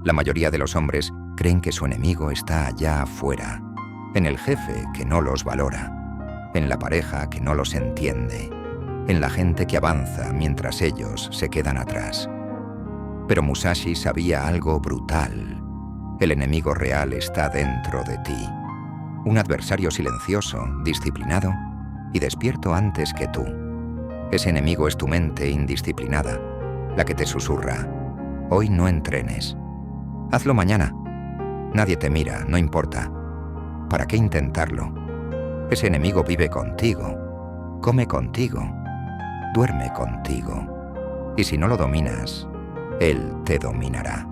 La mayoría de los hombres creen que su enemigo está allá afuera, en el jefe que no los valora, en la pareja que no los entiende, en la gente que avanza mientras ellos se quedan atrás. Pero Musashi sabía algo brutal. El enemigo real está dentro de ti. Un adversario silencioso, disciplinado y despierto antes que tú. Ese enemigo es tu mente indisciplinada, la que te susurra: hoy no entrenes. Hazlo mañana. Nadie te mira, no importa. ¿Para qué intentarlo? Ese enemigo vive contigo, come contigo, duerme contigo. Y si no lo dominas, él te dominará.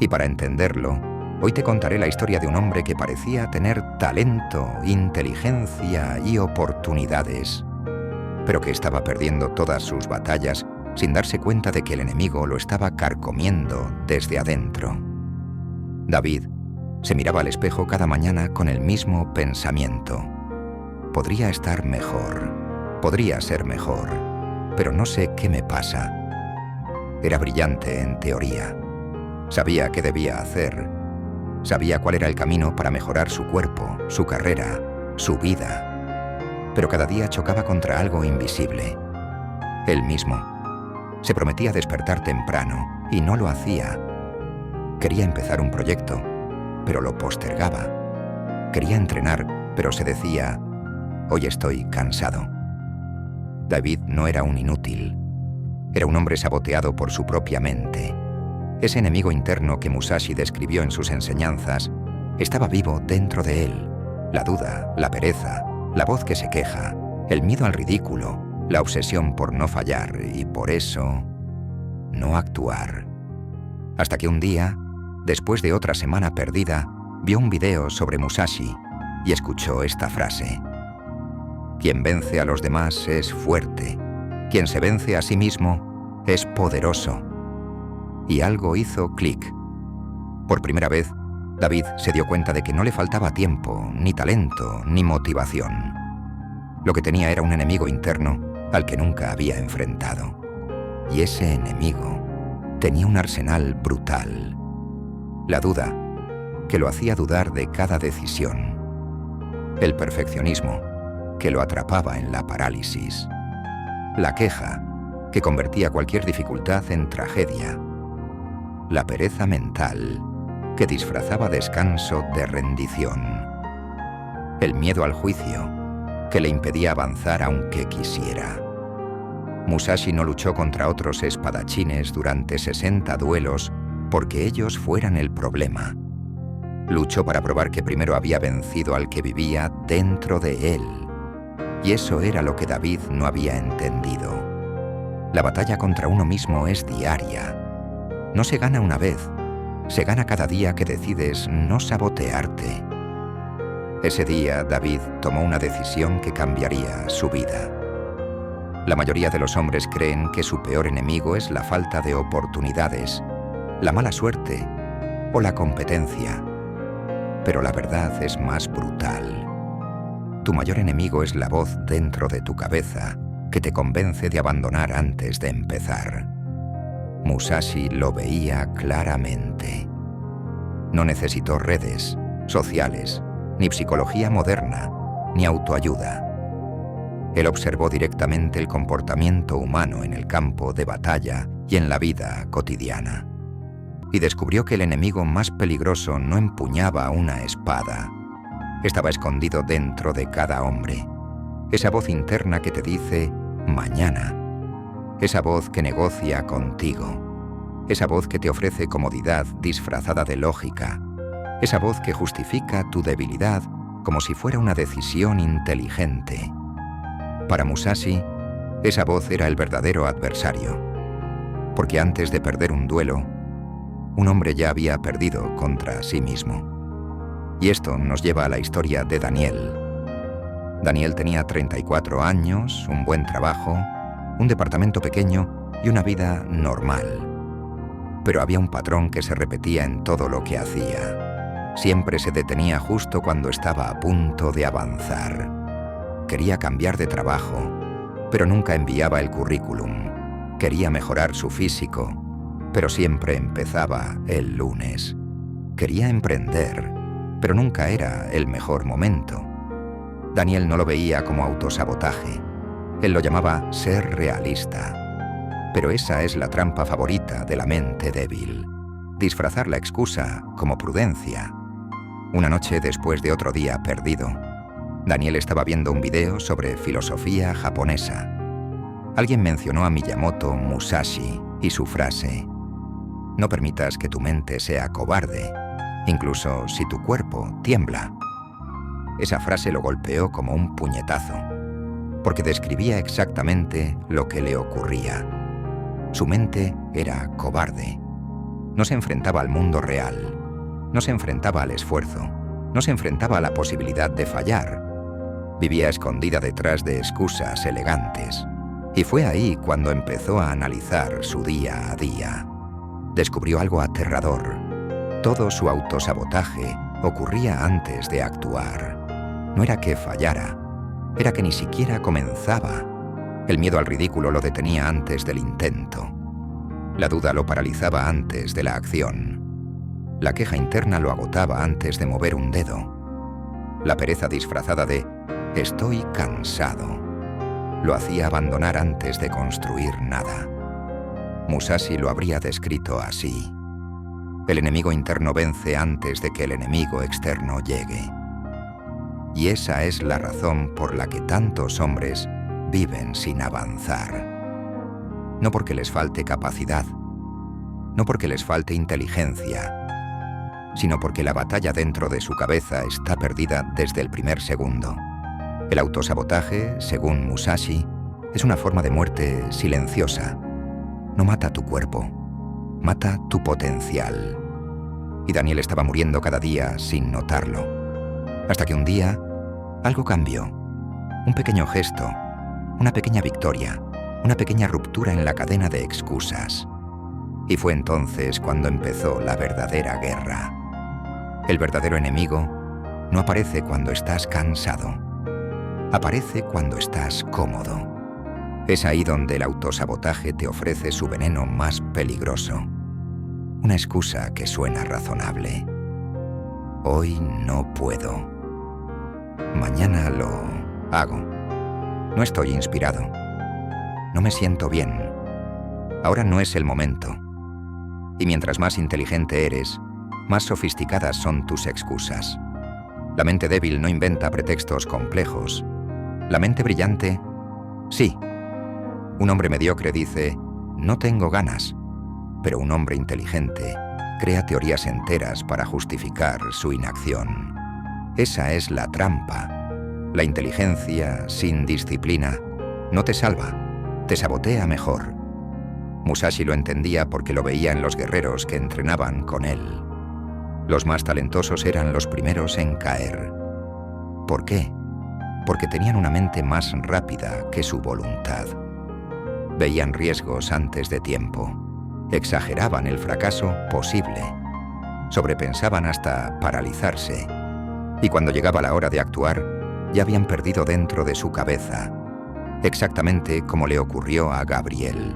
Y para entenderlo, hoy te contaré la historia de un hombre que parecía tener talento, inteligencia y oportunidades, pero que estaba perdiendo todas sus batallas sin darse cuenta de que el enemigo lo estaba carcomiendo desde adentro. David se miraba al espejo cada mañana con el mismo pensamiento: podría estar mejor, podría ser mejor, pero no sé qué me pasa. Era brillante en teoría. Sabía qué debía hacer. Sabía cuál era el camino para mejorar su cuerpo, su carrera, su vida. Pero cada día chocaba contra algo invisible. Él mismo. Se prometía despertar temprano y no lo hacía. Quería empezar un proyecto, pero lo postergaba. Quería entrenar, pero se decía: hoy estoy cansado. David no era un inútil. Era un hombre saboteado por su propia mente. Ese enemigo interno que Musashi describió en sus enseñanzas estaba vivo dentro de él. La duda, la pereza, la voz que se queja, el miedo al ridículo, la obsesión por no fallar y por eso no actuar. Hasta que un día, después de otra semana perdida, vio un video sobre Musashi y escuchó esta frase: quien vence a los demás es fuerte, quien se vence a sí mismo es poderoso. Y algo hizo clic. Por primera vez, David se dio cuenta de que no le faltaba tiempo, ni talento, ni motivación. Lo que tenía era un enemigo interno al que nunca había enfrentado. Y ese enemigo tenía un arsenal brutal. La duda, que lo hacía dudar de cada decisión. El perfeccionismo, que lo atrapaba en la parálisis. La queja, que convertía cualquier dificultad en tragedia. La pereza mental, que disfrazaba descanso de rendición. El miedo al juicio, que le impedía avanzar aunque quisiera. Musashi no luchó contra otros espadachines durante 60 duelos porque ellos fueran el problema. Luchó para probar que primero había vencido al que vivía dentro de él. Y eso era lo que David no había entendido. La batalla contra uno mismo es diaria. No se gana una vez, se gana cada día que decides no sabotearte. Ese día, David tomó una decisión que cambiaría su vida. La mayoría de los hombres creen que su peor enemigo es la falta de oportunidades, la mala suerte o la competencia. Pero la verdad es más brutal. Tu mayor enemigo es la voz dentro de tu cabeza que te convence de abandonar antes de empezar. Musashi lo veía claramente. No necesitó redes sociales, ni psicología moderna, ni autoayuda. Él observó directamente el comportamiento humano en el campo de batalla y en la vida cotidiana. Y descubrió que el enemigo más peligroso no empuñaba una espada. Estaba escondido dentro de cada hombre. Esa voz interna que te dice mañana. Esa voz que negocia contigo. Esa voz que te ofrece comodidad disfrazada de lógica. Esa voz que justifica tu debilidad como si fuera una decisión inteligente. Para Musashi, esa voz era el verdadero adversario. Porque antes de perder un duelo, un hombre ya había perdido contra sí mismo. Y esto nos lleva a la historia de Daniel. Daniel tenía 34 años, un buen trabajo, un departamento pequeño y una vida normal. Pero había un patrón que se repetía en todo lo que hacía. Siempre se detenía justo cuando estaba a punto de avanzar. Quería cambiar de trabajo, pero nunca enviaba el currículum. Quería mejorar su físico, pero siempre empezaba el lunes. Quería emprender, pero nunca era el mejor momento. Daniel no lo veía como autosabotaje. Él lo llamaba ser realista. Pero esa es la trampa favorita de la mente débil. Disfrazar la excusa como prudencia. Una noche después de otro día perdido, Daniel estaba viendo un video sobre filosofía japonesa. Alguien mencionó a Miyamoto Musashi y su frase: no permitas que tu mente sea cobarde, incluso si tu cuerpo tiembla. Esa frase lo golpeó como un puñetazo, porque describía exactamente lo que le ocurría. Su mente era cobarde. No se enfrentaba al mundo real, no se enfrentaba al esfuerzo, no se enfrentaba a la posibilidad de fallar. Vivía escondida detrás de excusas elegantes. Y fue ahí cuando empezó a analizar su día a día. Descubrió algo aterrador. Todo su autosabotaje ocurría antes de actuar. No era que fallara, era que ni siquiera comenzaba. El miedo al ridículo lo detenía antes del intento. La duda lo paralizaba antes de la acción. La queja interna lo agotaba antes de mover un dedo. La pereza disfrazada de «estoy cansado» lo hacía abandonar antes de construir nada. Musashi lo habría descrito así: el enemigo interno vence antes de que el enemigo externo llegue. Y esa es la razón por la que tantos hombres viven sin avanzar. No porque les falte capacidad, no porque les falte inteligencia, sino porque la batalla dentro de su cabeza está perdida desde el primer segundo. El autosabotaje, según Musashi, es una forma de muerte silenciosa. No mata tu cuerpo, mata tu potencial. Y Daniel estaba muriendo cada día sin notarlo. Hasta que un día, algo cambió. Un pequeño gesto, una pequeña victoria, una pequeña ruptura en la cadena de excusas. Y fue entonces cuando empezó la verdadera guerra. El verdadero enemigo no aparece cuando estás cansado. Aparece cuando estás cómodo. Es ahí donde el autosabotaje te ofrece su veneno más peligroso. Una excusa que suena razonable. Hoy no puedo. Mañana lo hago. No estoy inspirado. No me siento bien. Ahora no es el momento. Y mientras más inteligente eres, más sofisticadas son tus excusas. La mente débil no inventa pretextos complejos. La mente brillante, sí. Un hombre mediocre dice, no tengo ganas. Pero un hombre inteligente crea teorías enteras para justificar su inacción. Esa es la trampa. La inteligencia sin disciplina no te salva, te sabotea mejor. Musashi lo entendía porque lo veía en los guerreros que entrenaban con él. Los más talentosos eran los primeros en caer. ¿Por qué? Porque tenían una mente más rápida que su voluntad. Veían riesgos antes de tiempo. Exageraban el fracaso posible. Sobrepensaban hasta paralizarse. Y cuando llegaba la hora de actuar, ya habían perdido dentro de su cabeza. Exactamente como le ocurrió a Gabriel.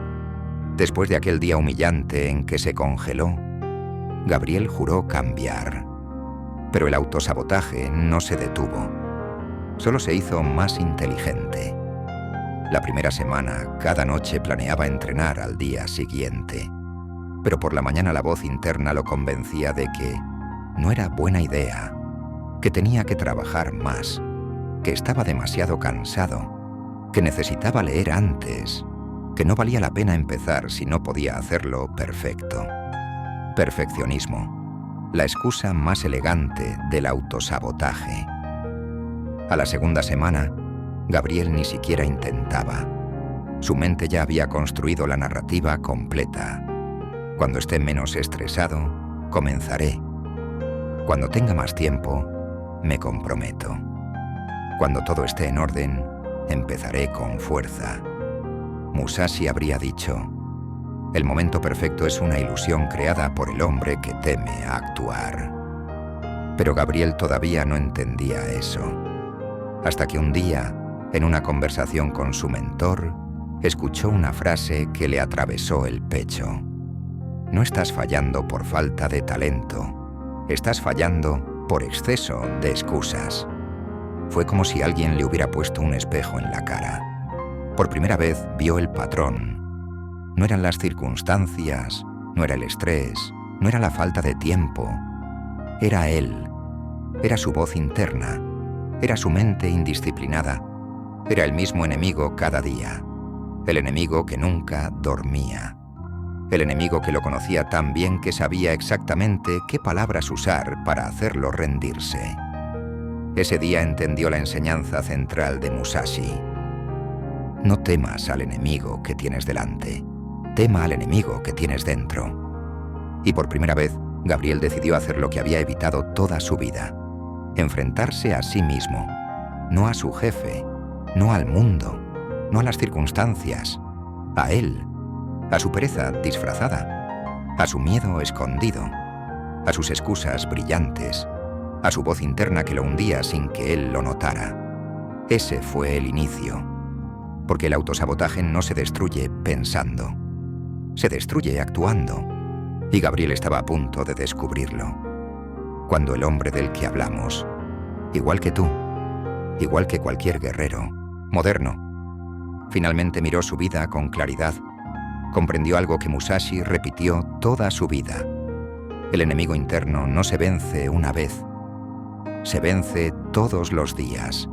Después de aquel día humillante en que se congeló, Gabriel juró cambiar. Pero el autosabotaje no se detuvo. Solo se hizo más inteligente. La primera semana, cada noche planeaba entrenar al día siguiente. Pero por la mañana la voz interna lo convencía de que no era buena idea, que tenía que trabajar más, que estaba demasiado cansado, que necesitaba leer antes, que no valía la pena empezar si no podía hacerlo perfecto. Perfeccionismo, la excusa más elegante del autosabotaje. A la segunda semana, Gabriel ni siquiera intentaba. Su mente ya había construido la narrativa completa. Cuando esté menos estresado, comenzaré. Cuando tenga más tiempo, me comprometo. Cuando todo esté en orden, empezaré con fuerza. Musashi habría dicho, el momento perfecto es una ilusión creada por el hombre que teme a actuar. Pero Gabriel todavía no entendía eso. Hasta que un día, en una conversación con su mentor, escuchó una frase que le atravesó el pecho. no estás fallando por falta de talento, estás fallando por exceso de excusas. Fue como si alguien le hubiera puesto un espejo en la cara. Por primera vez vio el patrón. No eran las circunstancias, no era el estrés, no era la falta de tiempo. Era él. Era su voz interna. Era su mente indisciplinada. Era el mismo enemigo cada día. El enemigo que nunca dormía. El enemigo que lo conocía tan bien que sabía exactamente qué palabras usar para hacerlo rendirse. Ese día entendió la enseñanza central de Musashi. No temas al enemigo que tienes delante, tema al enemigo que tienes dentro. Y por primera vez, Gabriel decidió hacer lo que había evitado toda su vida: enfrentarse a sí mismo, no a su jefe, no al mundo, no a las circunstancias, a él, a su pereza disfrazada, a su miedo escondido, a sus excusas brillantes, a su voz interna que lo hundía sin que él lo notara. Ese fue el inicio, porque el autosabotaje no se destruye pensando, se destruye actuando, y Gabriel estaba a punto de descubrirlo. Cuando el hombre del que hablamos, igual que tú, igual que cualquier guerrero moderno, finalmente miró su vida con claridad, comprendió algo que Musashi repitió toda su vida: el enemigo interno no se vence una vez, se vence todos los días.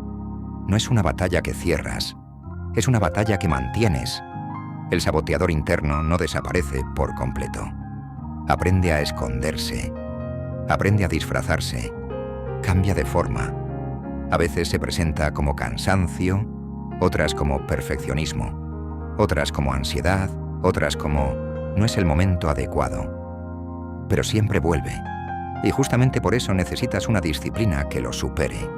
No es una batalla que cierras, es una batalla que mantienes. El saboteador interno no desaparece por completo. Aprende a esconderse, aprende a disfrazarse, cambia de forma. A veces se presenta como cansancio, otras como perfeccionismo, otras como ansiedad, otras como no es el momento adecuado. Pero siempre vuelve, y justamente por eso necesitas una disciplina que lo supere.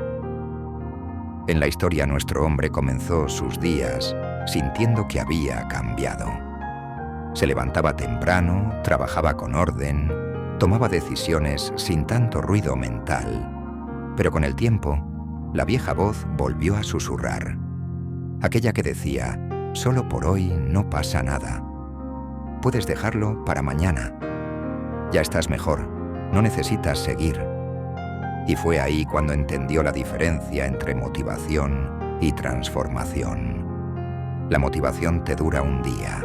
En la historia nuestro hombre comenzó sus días sintiendo que había cambiado. Se levantaba temprano, trabajaba con orden, tomaba decisiones sin tanto ruido mental. Pero con el tiempo, la vieja voz volvió a susurrar. Aquella que decía: solo por hoy no pasa nada. Puedes dejarlo para mañana. Ya estás mejor, no necesitas seguir. Y fue ahí cuando entendió la diferencia entre motivación y transformación. La motivación te dura un día.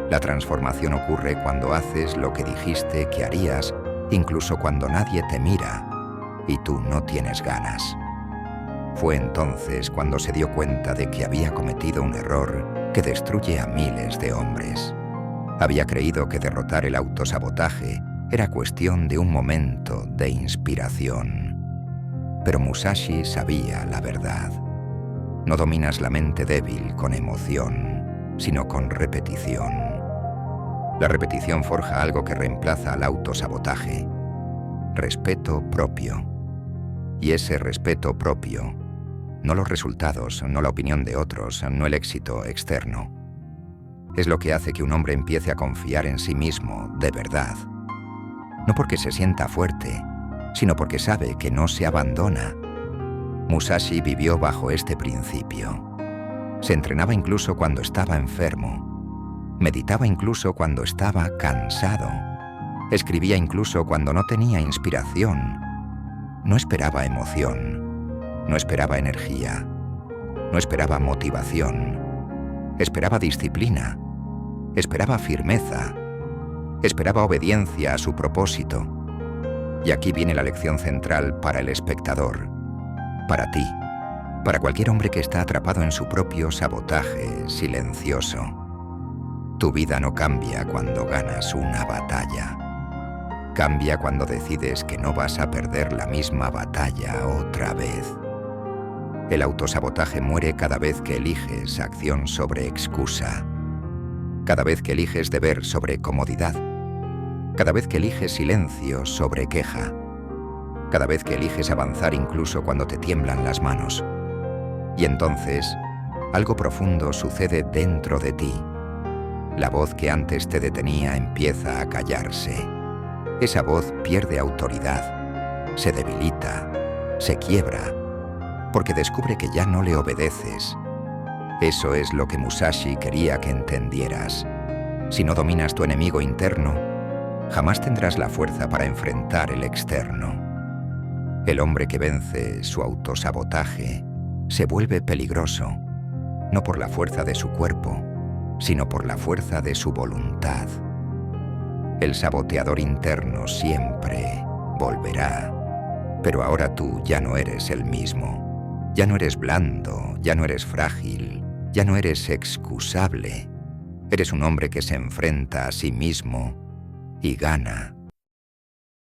La transformación ocurre cuando haces lo que dijiste que harías, incluso cuando nadie te mira y tú no tienes ganas. Fue entonces cuando se dio cuenta de que había cometido un error que destruye a miles de hombres. Había creído que derrotar el autosabotaje era cuestión de un momento de inspiración. Pero Musashi sabía la verdad. No dominas la mente débil con emoción, sino con repetición. La repetición forja algo que reemplaza al autosabotaje: respeto propio. Y ese respeto propio, no los resultados, no la opinión de otros, no el éxito externo, es lo que hace que un hombre empiece a confiar en sí mismo de verdad. No porque se sienta fuerte, sino porque sabe que no se abandona. Musashi vivió bajo este principio. Se entrenaba incluso cuando estaba enfermo. Meditaba incluso cuando estaba cansado. Escribía incluso cuando no tenía inspiración. No esperaba emoción. No esperaba energía. No esperaba motivación. Esperaba disciplina. Esperaba firmeza. Esperaba obediencia a su propósito. Y aquí viene la lección central para el espectador, para ti, para cualquier hombre que está atrapado en su propio sabotaje silencioso. Tu vida no cambia cuando ganas una batalla. Cambia cuando decides que no vas a perder la misma batalla otra vez. El autosabotaje muere cada vez que eliges acción sobre excusa, cada vez que eliges deber sobre comodidad, cada vez que eliges silencio sobre queja, cada vez que eliges avanzar incluso cuando te tiemblan las manos. Y entonces, algo profundo sucede dentro de ti. La voz que antes te detenía empieza a callarse. Esa voz pierde autoridad, se debilita, se quiebra, porque descubre que ya no le obedeces. Eso es lo que Musashi quería que entendieras. Si no dominas tu enemigo interno, Jamás tendrás la fuerza para enfrentar el externo. El hombre que vence su autosabotaje se vuelve peligroso, no por la fuerza de su cuerpo, sino por la fuerza de su voluntad. El saboteador interno siempre volverá, pero ahora tú ya no eres el mismo. Ya no eres blando, ya no eres frágil, ya no eres excusable. Eres un hombre que se enfrenta a sí mismo y gana.